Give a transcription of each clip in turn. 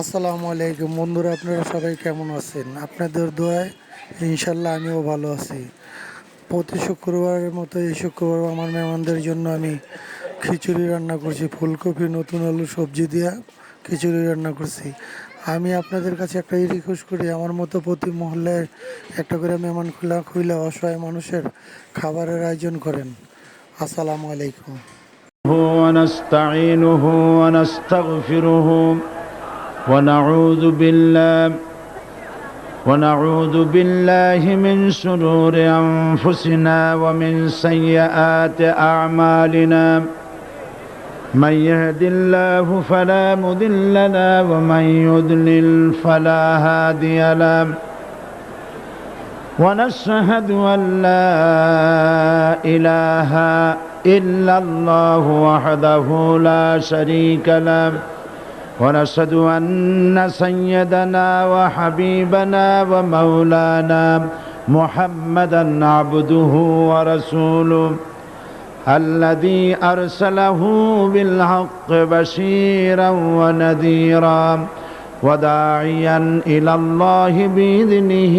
আসসালামু আলাইকুম বন্ধুরা, আপনারা সবাই কেমন আছেন? আপনাদের দোয়ায় ইনশাল্লাহ আমিও ভালো আছি। প্রতি শুক্রবারের মতো এই শুক্রবার আমার মেহমানদের জন্য আমি খিচুড়ি রান্না করছি। ফুলকপি নতুন আলু সবজি দিয়া খিচুড়ি রান্না করছি। আমি আপনাদের কাছে একটা রিকোয়েস্ট করি, আমার মতো প্রতি মহল্লায় একটা করে মেহমান খুইলা অসহায় মানুষের খাবারের আয়োজন করেন। আসসালামু আলাইকুম। ونستعينه ونستغفره ونعوذ بالله من شرور أنفسنا ومن سيئات أعمالنا. من يهد الله فلا مضل له ومن يضلل فلا هادي له. ونشهد أن لا إله إلا الله وحده لا شريك له. ونشهد أن سيدنا وحبيبنا ومولانا محمدا عبده ورسوله الذي أرسله بالحق بشيرا ونذيرا وداعيا إلى الله بإذنه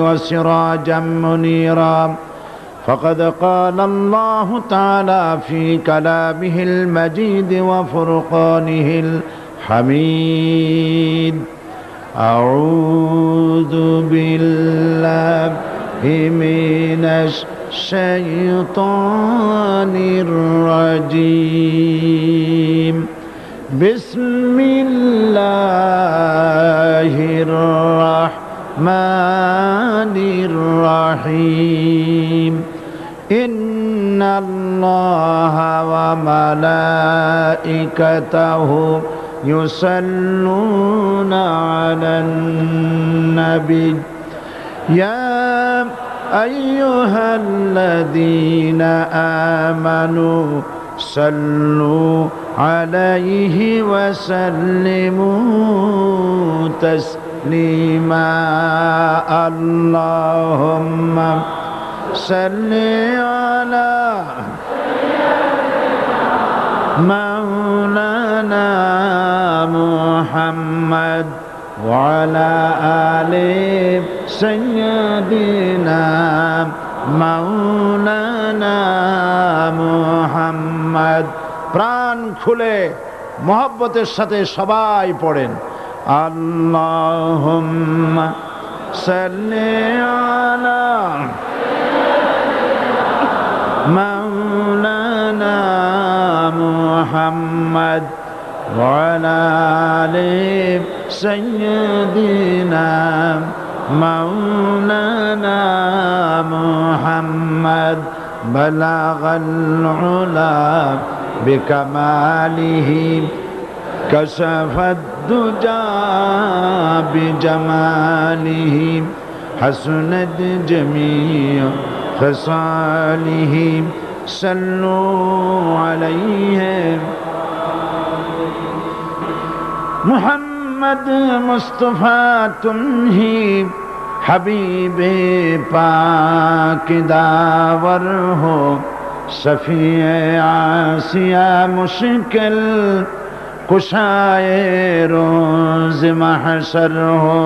وسراجا منيرا. فقد قال الله تعالى في كلامه المجيد وفرقانه الحميد: أعوذ بالله من الشيطان الرجيم. بسم الله الرحمن الرحيم. إن الله وملائكته يصلون على النبي يا أيها الذين آمنوا صلوا عليه وسلموا تسليما. اللهم صل على مولانا محمد وعلى آل سيدنا مولانا محمد. প্রাণ খুলে মহব্বতের সাথে সবাই পড়েন আল্লাহুম্মা সাল্লি আলা مولانا محمد وعلى آل سيدنا مولانا محمد. بلغ العلا بكماله كشف الدجى بجماله حسنت جميع خصاله. صلوا عليه محمد مصطفى تمہی حبیب پاک داور ہو. شفیع آسیہ مشکل کشائے روز محشر ہو.